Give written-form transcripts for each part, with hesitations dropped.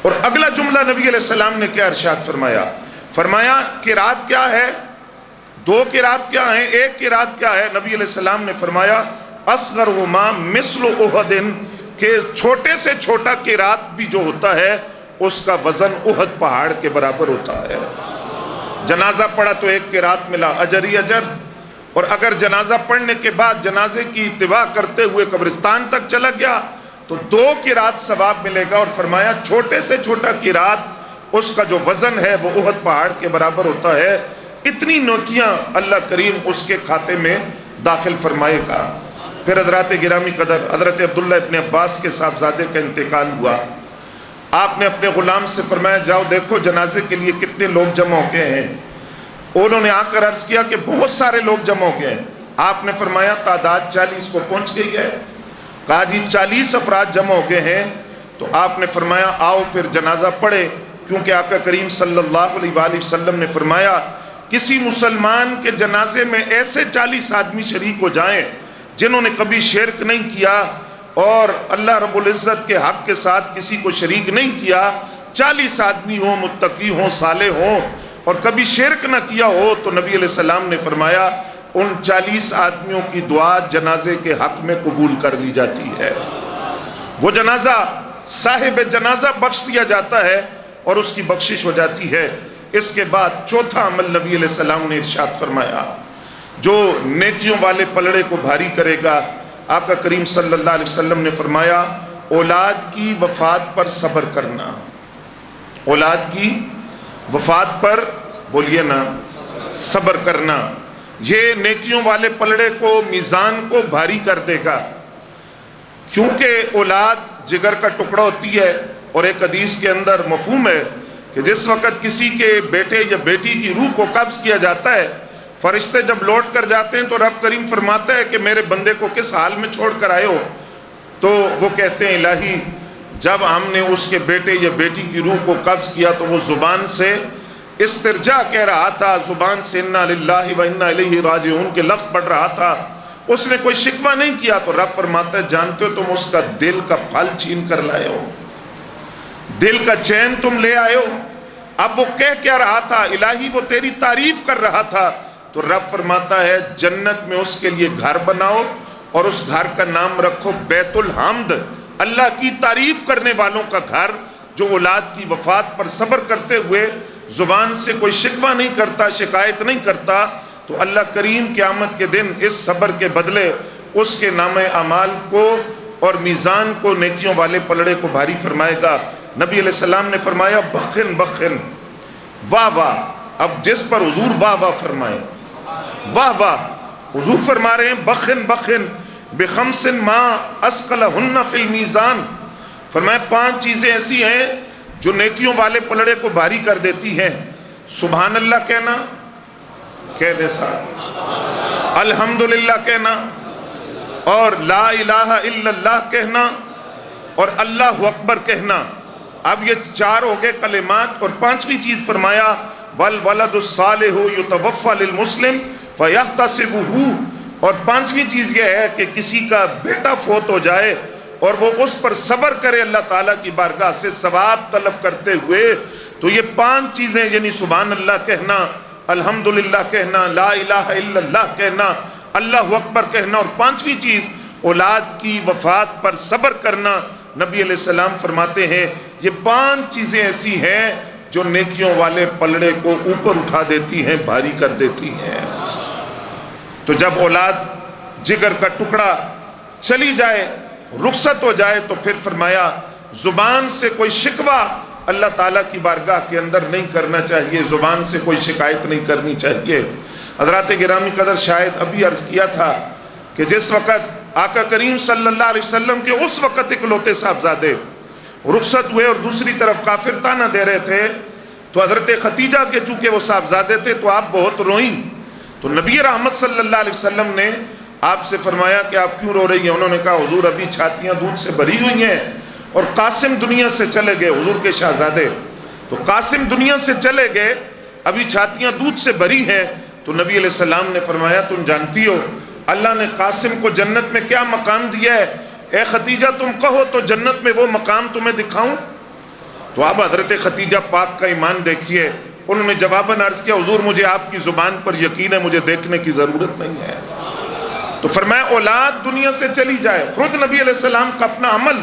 اور اگلا جملہ نبی علیہ السلام نے کیا ارشاد فرمایا؟ فرمایا قرات کیا ہے، دو قرات کیا ہیں، ایک قرات کیا ہے؟ نبی علیہ السلام نے فرمایا اصغرہما مثل احد، کہ چھوٹے سے چھوٹا قرات بھی جو ہوتا ہے اس کا وزن احد پہاڑ کے برابر ہوتا ہے۔ جنازہ پڑھا تو ایک قرات ملا، اجر ہی اجر، اور اگر جنازہ پڑھنے کے بعد جنازے کی اتباع کرتے ہوئے قبرستان تک چلا گیا تو 2 قرات ثواب ملے گا، اور فرمایا چھوٹے سے چھوٹا قرات اس کا جو وزن ہے وہ احد پہاڑ کے برابر ہوتا ہے۔ اتنی نیکیاں اللہ کریم اس کے کھاتے میں داخل فرمائے گا۔ پھر حضرات گرامی قدر، حضرت عبداللہ ابن عباس کے صاحبزادے کا انتقال ہوا۔ آپ نے اپنے غلام سے فرمایا جاؤ دیکھو جنازے کے لیے کتنے لوگ جمع ہو گئے ہیں۔ انہوں نے آ کر عرض کیا کہ بہت سارے لوگ جمع ہو گئے ہیں۔ آپ نے فرمایا تعداد 40 کو پہنچ گئی ہے؟ کہا جی 40 افراد جمع ہو گئے ہیں۔ تو آپ نے فرمایا آؤ پھر جنازہ پڑھے، کیونکہ آقا کریم صلی اللہ علیہ وآلہ وسلم نے فرمایا کسی مسلمان کے جنازے میں ایسے 40 آدمی شریک ہو جائیں جنہوں نے کبھی شرک نہیں کیا اور اللہ رب العزت کے حق کے ساتھ کسی کو شریک نہیں کیا، 40 آدمی ہوں، متقی ہوں، صالح ہوں اور کبھی شرک نہ کیا ہو، تو نبی علیہ السلام نے فرمایا ان 40 آدمیوں کی دعا جنازے کے حق میں قبول کر لی جاتی ہے۔ وہ جنازہ صاحب جنازہ بخش دیا جاتا ہے اور اس کی بخشش ہو جاتی ہے۔ اس کے بعد چوتھا عمل نبی علیہ السلام نے ارشاد فرمایا جو نیکیوں والے پلڑے کو بھاری کرے گا، آقا کریم صلی اللہ علیہ وسلم نے فرمایا اولاد کی وفات پر صبر کرنا۔ اولاد کی وفات پر بولیے نا صبر کرنا، یہ نیکیوں والے پلڑے کو، میزان کو بھاری کر دے گا، کیونکہ اولاد جگر کا ٹکڑا ہوتی ہے۔ اور ایک حدیث کے اندر مفہوم ہے کہ جس وقت کسی کے بیٹے یا بیٹی کی روح کو قبض کیا جاتا ہے، فرشتے جب لوٹ کر جاتے ہیں تو رب کریم فرماتا ہے کہ میرے بندے کو کس حال میں چھوڑ کر آئے ہو؟ تو وہ کہتے ہیں الہی جب ہم نے اس کے بیٹے یا بیٹی کی روح کو قبض کیا تو وہ زبان سے استرجاع کہہ رہا تھا، زبان سے انا للہ و انا الیہ راجعون کے لفظ پڑھ رہا تھا، اس نے کوئی شکوہ نہیں کیا۔ تو رب فرماتا ہے جانتے ہو تم اس کا دل کا پھل چھین کر لائے ہو، دل کا چین تم لے آئے ہو۔ اب وہ کہہ کیا رہا تھا؟ الہی وہ تیری تعریف کر رہا تھا۔ تو رب فرماتا ہے جنت میں اس کے لیے گھر بناؤ اور اس گھر کا نام رکھو بیت الحمد، اللہ کی تعریف کرنے والوں کا گھر، جو اولاد کی وفات پر صبر کرتے ہوئے زبان سے کوئی شکوہ نہیں کرتا، شکایت نہیں کرتا، تو اللہ کریم قیامت کے دن اس صبر کے بدلے اس کے نام اعمال کو اور میزان کو، نیکیوں والے پلڑے کو بھاری فرمائے گا۔ نبی علیہ السلام نے فرمایا بخن بخن، واہ واہ۔ اب جس پر حضور واہ واہ فرمائے، واہ واہ، حضور فرما رہے ہیں بخن بخن بخمس ما اسقلہن فی المیزان۔ فرمایا 5 چیزیں ایسی ہیں جو نیکیوں والے پلڑے کو بھاری کر دیتی ہیں۔ سبحان اللہ کہنا، کہہ دے صاحب، الحمدللہ کہنا، اور لا الہ الا اللہ کہنا، اور اللہ اکبر کہنا۔ اب یہ 4 ہو گئے کلمات، اور 5ویں چیز فرمایا والولد الصالح یتوفی للمسلم فیحتسبہ، اور 5ویں چیز یہ ہے کہ کسی کا بیٹا فوت ہو جائے اور وہ اس پر صبر کرے اللہ تعالیٰ کی بارگاہ سے ثواب طلب کرتے ہوئے۔ تو یہ 5 چیزیں یعنی سبحان اللہ کہنا، الحمدللہ کہنا، لا الہ الا اللہ کہنا، اللہ اکبر کہنا، اور 5ویں چیز اولاد کی وفات پر صبر کرنا۔ نبی علیہ السلام فرماتے ہیں یہ 5 چیزیں ایسی ہیں جو نیکیوں والے پلڑے کو اوپر اٹھا دیتی ہیں، بھاری کر دیتی ہیں۔ تو جب اولاد جگر کا ٹکڑا چلی جائے، رخصت ہو جائے، تو پھر فرمایا زبان سے کوئی شکوہ اللہ تعالیٰ کی بارگاہ کے اندر نہیں کرنا چاہیے، زبان سے کوئی شکایت نہیں کرنی چاہیے۔ حضرات گرامی قدر شاید ابھی عرض کیا تھا کہ جس وقت آقا کریم صلی اللہ علیہ وسلم کے اس وقت اکلوتے صاحبزادے رخصت ہوئے اور دوسری طرف کافر تانا دے رہے تھے، تو حضرت خدیجہ کے چونکہ وہ صاحبزادے تھے تو آپ بہت روئیں۔ تو نبی رحمت صلی اللہ علیہ وسلم نے آپ سے فرمایا کہ آپ کیوں رو رہی ہیں؟ انہوں نے کہا حضور ابھی چھاتیاں دودھ سے بھری ہوئی ہیں اور قاسم دنیا سے چلے گئے، حضور کے شہزادے۔ تو قاسم دنیا سے چلے گئے، ابھی چھاتیاں دودھ سے بھری ہیں۔ تو نبی علیہ السلام نے فرمایا تم جانتی ہو اللہ نے قاسم کو جنت میں کیا مقام دیا ہے؟ اے خدیجہ تم کہو تو جنت میں وہ مقام تمہیں دکھاؤں؟ تو اب حضرت خدیجہ پاک کا ایمان دیکھیے، انہوں نے جواباً عرض کیا حضور مجھے آپ کی زبان پر یقین ہے، مجھے دیکھنے کی ضرورت نہیں ہے۔ تو فرمایا اولاد دنیا سے چلی جائے۔ خود نبی علیہ السلام کا اپنا عمل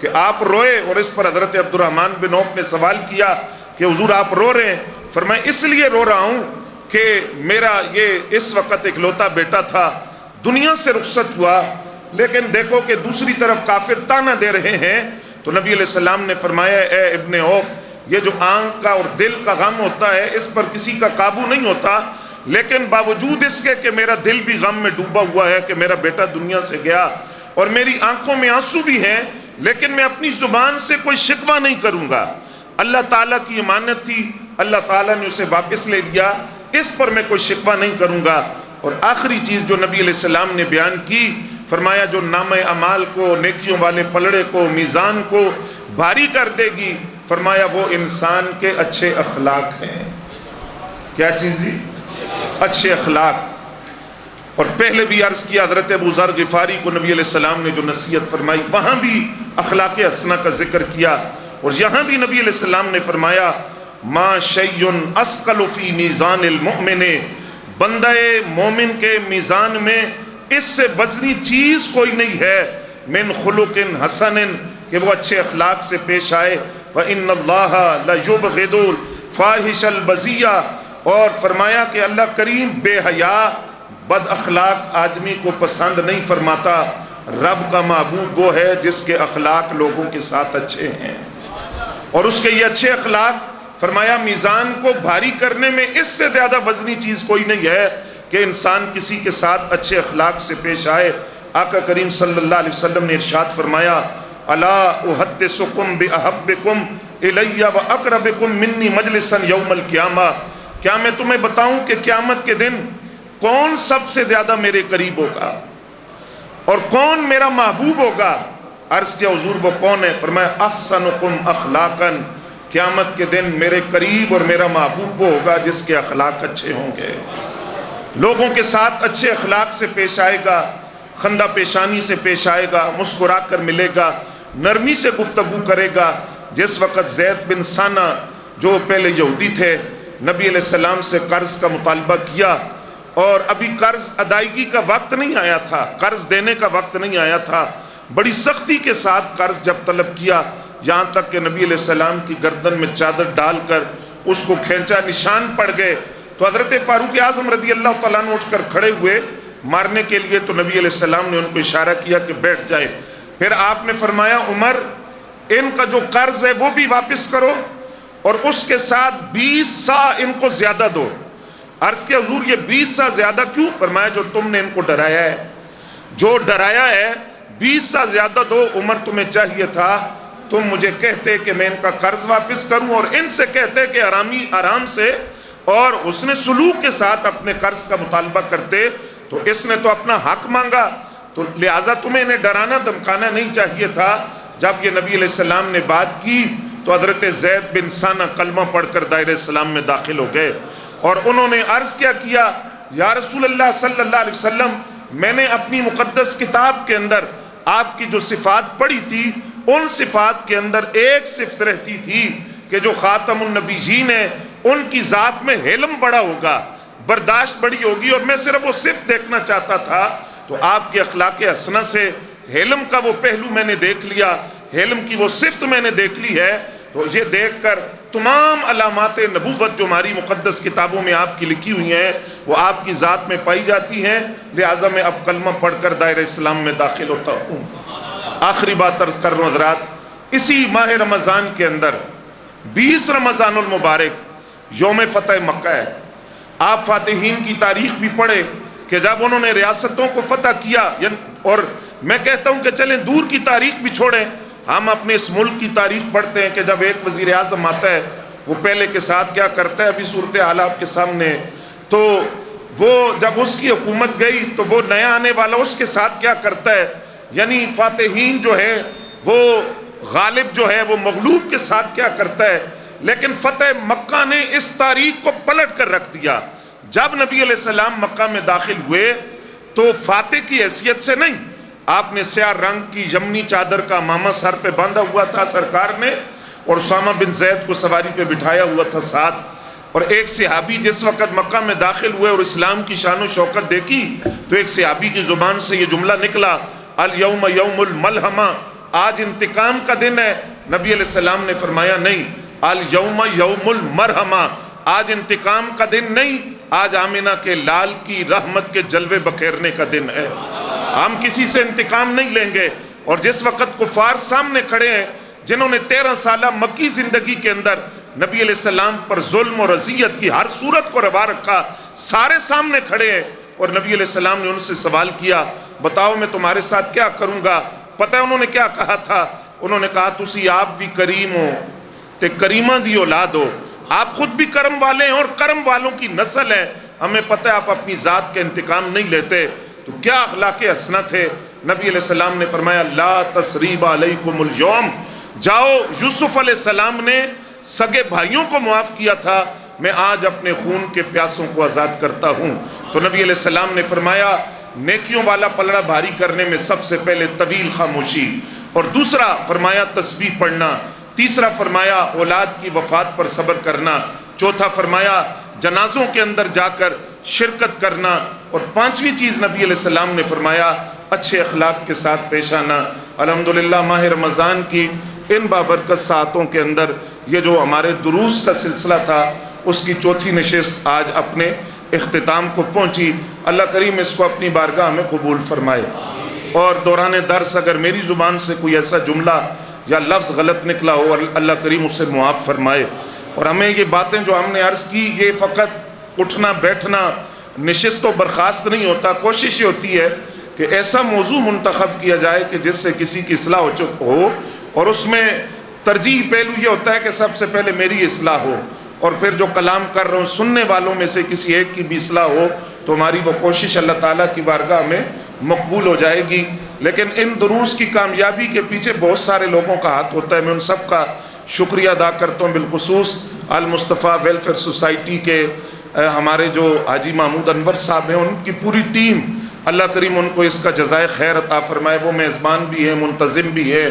کہ آپ روئے، اور اس پر حضرت عبد الرحمن بن عوف نے سوال کیا کہ حضور آپ رو رہے ہیں؟ فرمایا اس لیے رو رہا ہوں کہ میرا یہ اس وقت اکلوتا بیٹا تھا، دنیا سے رخصت ہوا، لیکن دیکھو کہ دوسری طرف کافر تانا دے رہے ہیں۔ تو نبی علیہ السلام نے فرمایا اے ابن عوف، یہ جو آنکھ کا اور دل کا غم ہوتا ہے اس پر کسی کا قابو نہیں ہوتا، لیکن باوجود اس کے کہ میرا دل بھی غم میں ڈوبا ہوا ہے کہ میرا بیٹا دنیا سے گیا، اور میری آنکھوں میں آنسو بھی ہیں، لیکن میں اپنی زبان سے کوئی شکوہ نہیں کروں گا۔ اللہ تعالیٰ کی امانت تھی، اللہ تعالیٰ نے اسے واپس لے لیا، اس پر میں کوئی شکوہ نہیں کروں گا۔ اور آخری چیز جو نبی علیہ السلام نے بیان کی، فرمایا جو نامہ اعمال کو، نیکیوں والے پلڑے کو، میزان کو بھاری کر دے گی، فرمایا وہ انسان کے اچھے اخلاق ہیں۔ کیا چیز جی؟ اچھے اخلاق۔ اور پہلے بھی عرض کیا حضرت ابو ذر غفاری کو نبی علیہ السلام نے جو نصیحت فرمائی، وہاں بھی اخلاق حسنہ کا ذکر کیا، اور یہاں بھی نبی علیہ السلام نے فرمایا ما شیء اثقل فی میزان المؤمن، بندہ مومن کے میزان میں اس سے وزنی چیز کوئی نہیں ہے، من خلق حسن، کہ وہ اچھے اخلاق سے پیش آئے، وَإِنَّ اللَّهَ لَيُبْغِضُ الْفَاحِشَ الْبَذِيَّ، اور فرمایا کہ اللہ کریم بے حیا بد اخلاق آدمی کو پسند نہیں فرماتا۔ رب کا محبوب وہ ہے جس کے اخلاق لوگوں کے ساتھ اچھے ہیں، اور اس کے یہ اچھے اخلاق فرمایا میزان کو بھاری کرنے میں اس سے زیادہ وزنی چیز کوئی نہیں ہے کہ انسان کسی کے ساتھ اچھے اخلاق سے پیش آئے۔ آقا کریم صلی اللہ علیہ وسلم نے ارشاد فرمایا الا احدثکم باحبکم الی واقربکم منی مجلسا یوم القیامہ، کیا میں تمہیں بتاؤں کہ قیامت کے دن کون سب سے زیادہ میرے قریب ہوگا اور کون میرا محبوب ہوگا؟ عرض کیا حضور وہ کون ہے؟ فرمایا احسنکم اخلاقا، قیامت کے دن میرے قریب اور میرا محبوب وہ ہوگا جس کے اخلاق اچھے ہوں گے، لوگوں کے ساتھ اچھے اخلاق سے پیش آئے گا، خندہ پیشانی سے پیش آئے گا، مسکرا کر ملے گا، نرمی سے گفتگو کرے گا۔ جس وقت زید بن ثانہ جو پہلے یہودی تھے، نبی علیہ السلام سے قرض کا مطالبہ کیا، اور ابھی قرض ادائیگی کا وقت نہیں آیا تھا، قرض دینے کا وقت نہیں آیا تھا، بڑی سختی کے ساتھ قرض جب طلب کیا، یہاں تک کہ نبی علیہ السلام کی گردن میں چادر ڈال کر اس کو کھینچا، نشان پڑ گئے، تو حضرت فاروق اعظم رضی اللہ تعالیٰ عنہ اٹھ کر کھڑے ہوئے مارنے کے لیے، تو نبی علیہ السلام نے ان کو اشارہ کیا کہ بیٹھ جائے۔ پھر آپ نے فرمایا عمر ان کا جو قرض ہے وہ بھی واپس کرو، اور اس کے ساتھ 20 سا ان کو زیادہ دو۔ عرض کیا حضور یہ 20 سا زیادہ کیوں؟ فرمایا جو تم نے ان کو ڈرایا ہے، جو ڈرایا ہے 20 سا زیادہ دو۔ عمر تمہیں چاہیے تھا تم مجھے کہتے کہ میں ان کا قرض واپس کروں، اور ان سے کہتے کہ آرام سے اور اس نے سلوک کے ساتھ اپنے قرض کا مطالبہ کرتے، تو اس نے تو اپنا حق مانگا، تو لہٰذا تمہیں انہیں ڈرانا دھمکانا نہیں چاہیے تھا۔ جب یہ نبی علیہ السلام نے بات کی تو حضرت زید بن ثانہ کلمہ پڑھ کر دائرہ اسلام میں داخل ہو گئے، اور انہوں نے عرض کیا یا رسول اللہ صلی اللہ علیہ وسلم، میں نے اپنی مقدس کتاب کے اندر آپ کی جو صفات پڑھی تھی، ان صفات کے اندر ایک صفت رہتی تھی کہ جو خاتم النبیین ہے ان کی ذات میں حلم بڑا ہوگا، برداشت بڑی ہوگی، اور میں صرف وہ صفت دیکھنا چاہتا تھا۔ تو آپ کے اخلاق حسنہ سے حلم کا وہ پہلو میں نے دیکھ لیا، حلم کی وہ صفت میں نے دیکھ لی ہے، تو یہ دیکھ کر تمام علامات نبوت جو ہماری مقدس کتابوں میں آپ کی لکھی ہوئی ہیں وہ آپ کی ذات میں پائی جاتی ہیں، لہٰذا میں اب کلمہ پڑھ کر دائرہ اسلام میں داخل ہوتا ہوں۔ آخری بات عرض کر رہا ہوں حضرات، اسی ماہ رمضان کے اندر 20 رمضان المبارک یوم فتح مکہ ہے۔ آپ فاتحین کی تاریخ بھی پڑھے کہ جب انہوں نے ریاستوں کو فتح کیا، اور میں کہتا ہوں کہ چلیں دور کی تاریخ بھی چھوڑیں، ہم اپنے اس ملک کی تاریخ پڑھتے ہیں کہ جب ایک وزیر اعظم آتا ہے وہ پہلے کے ساتھ کیا کرتا ہے، ابھی صورتحال آپ کے سامنے ہے، تو وہ جب اس کی حکومت گئی تو وہ نیا آنے والا اس کے ساتھ کیا کرتا ہے، یعنی فاتحین جو ہے وہ غالب جو ہے وہ مغلوب کے ساتھ کیا کرتا ہے۔ لیکن فتح مکہ نے اس تاریخ کو پلٹ کر رکھ دیا۔ جب نبی علیہ السلام مکہ میں داخل ہوئے تو فاتح کی حیثیت سے نہیں، آپ نے سیاہ رنگ کی یمنی چادر کا امامہ سر پہ باندھا ہوا تھا سرکار نے، اور اسامہ بن زید کو سواری پہ بٹھایا ہوا تھا ساتھ، اور ایک صحابی جس وقت مکہ میں داخل ہوئے اور اسلام کی شان و شوکت دیکھی تو ایک صحابی کی زبان سے یہ جملہ نکلا، الیوم یوم الملحمہ، آج انتقام کا دن ہے۔ نبی علیہ السلام نے فرمایا نہیں، الیوم یوم المرحمہ، آج انتقام کا دن نہیں، آج آمنہ کے لال کی رحمت کے جلوے بکھیرنے کا دن ہے۔ ہم کسی سے انتقام نہیں لیں گے۔ اور جس وقت کفار سامنے کھڑے ہیں جنہوں نے 13 سالہ مکی زندگی کے اندر نبی علیہ السلام پر ظلم اور اذیت کی ہر صورت کو روا رکھا، سارے سامنے کھڑے ہیں، اور نبی علیہ السلام نے ان سے سوال کیا، بتاؤ میں تمہارے ساتھ کیا کروں گا؟ پتہ ہے انہوں نے کیا کہا تھا؟ انہوں نے کہا تسی آپ بھی کریم ہو تے کریمہ دی اولاد ہو، آپ خود بھی کرم والے ہیں اور کرم والوں کی نسل ہے، ہمیں پتہ ہے آپ اپنی ذات کے انتقام نہیں لیتے۔ تو کیا اخلاق حسنہ تھے؟ نبی علیہ السلام نے فرمایا لا تثریب علیکم اليوم، جاؤ، یوسف علیہ السلام نے سگے بھائیوں کو معاف کیا تھا، میں آج اپنے خون کے پیاسوں کو آزاد کرتا ہوں۔ تو نبی علیہ السلام نے فرمایا نیکیوں والا پلڑا بھاری کرنے میں سب سے پہلے طویل خاموشی، اور دوسرا فرمایا تسبیح پڑھنا، تیسرا فرمایا اولاد کی وفات پر صبر کرنا، چوتھا فرمایا جنازوں کے اندر جا کر شرکت کرنا، اور پانچویں چیز نبی علیہ السلام نے فرمایا اچھے اخلاق کے ساتھ پیش آنا۔ الحمدللہ ماہ رمضان کی ان بابرکت ساعتوں کے اندر یہ جو ہمارے دروس کا سلسلہ تھا اس کی چوتھی نشست آج اپنے اختتام کو پہنچی۔ اللہ کریم اس کو اپنی بارگاہ میں قبول فرمائے، اور دوران درس اگر میری زبان سے کوئی ایسا جملہ یا لفظ غلط نکلا ہو اللہ کریم اسے معاف فرمائے، اور ہمیں یہ باتیں جو ہم نے عرض کی یہ فقط اٹھنا بیٹھنا نشست و برخاست نہیں ہوتا، کوشش یہ ہوتی ہے کہ ایسا موضوع منتخب کیا جائے کہ جس سے کسی کی اصلاح ہو، اور اس میں ترجیح پہلو یہ ہوتا ہے کہ سب سے پہلے میری اصلاح ہو، اور پھر جو کلام کر رہا ہوں سننے والوں میں سے کسی ایک کی بھی اصلاح ہو تو ہماری وہ کوشش اللہ تعالیٰ کی بارگاہ میں مقبول ہو جائے گی۔ لیکن ان دروس کی کامیابی کے پیچھے بہت سارے لوگوں کا ہاتھ ہوتا ہے، میں ان سب کا شکریہ ادا کرتا ہوں، بالخصوص المصطفیٰ ویلفیئر سوسائٹی کے ہمارے جو حاجی محمود انور صاحب ہیں، ان کی پوری ٹیم، اللہ کریم ان کو اس کا جزائے خیر عطا فرمائے، وہ میزبان بھی ہیں، منتظم بھی ہے،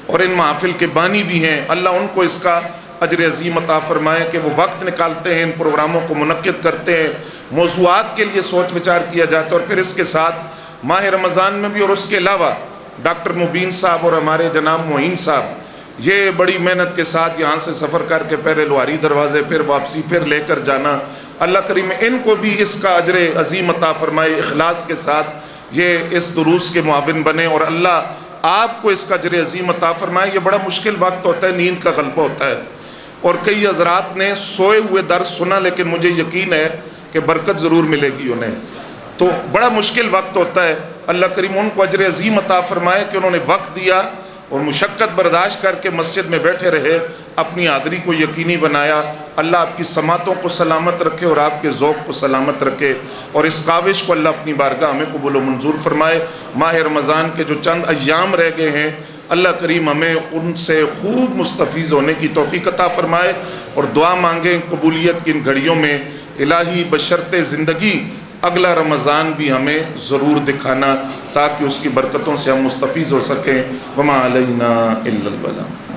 اور ان محافل کے بانی بھی ہیں، اللہ ان کو اس کا اجر عظیم عطا فرمائے کہ وہ وقت نکالتے ہیں، ان پروگراموں کو منعقد کرتے ہیں، موضوعات کے لیے سوچ وچار کیا جاتا ہے، اور پھر اس کے ساتھ ماہ رمضان میں بھی اور اس کے علاوہ ڈاکٹر مبین صاحب اور ہمارے جناب معین صاحب یہ بڑی محنت کے ساتھ یہاں سے سفر کر کے پہلے لوہاری دروازے پھر واپسی پھر لے کر جانا، اللہ کریم ان کو بھی اس کا اجر عظیم عطا فرمائے، اخلاص کے ساتھ یہ اس دروس کے معاون بنے، اور اللہ آپ کو اس کا اجر عظیم عطا فرمائے۔ یہ بڑا مشکل وقت ہوتا ہے، نیند کا غلبہ ہوتا ہے، اور کئی حضرات نے سوئے ہوئے درس سنا، لیکن مجھے یقین ہے کہ برکت ضرور ملے گی انہیں، تو بڑا مشکل وقت ہوتا ہے، اللہ کریم ان کو اجر عظیم عطا فرمائے کہ انہوں نے وقت دیا اور مشقت برداشت کر کے مسجد میں بیٹھے رہے، اپنی حاضری کو یقینی بنایا۔ اللہ آپ کی سماعتوں کو سلامت رکھے اور آپ کے ذوق کو سلامت رکھے، اور اس کاوش کو اللہ اپنی بارگاہ میں قبول و منظور فرمائے۔ ماہ رمضان کے جو چند ایام رہ گئے ہیں اللہ کریم ہمیں ان سے خوب مستفیض ہونے کی توفیق عطا فرمائے، اور دعا مانگیں قبولیت کی ان گھڑیوں میں الہی بشرط زندگی اگلا رمضان بھی ہمیں ضرور دکھانا تاکہ اس کی برکتوں سے ہم مستفیض ہو سکیں۔ وما علینا الا البلاغ۔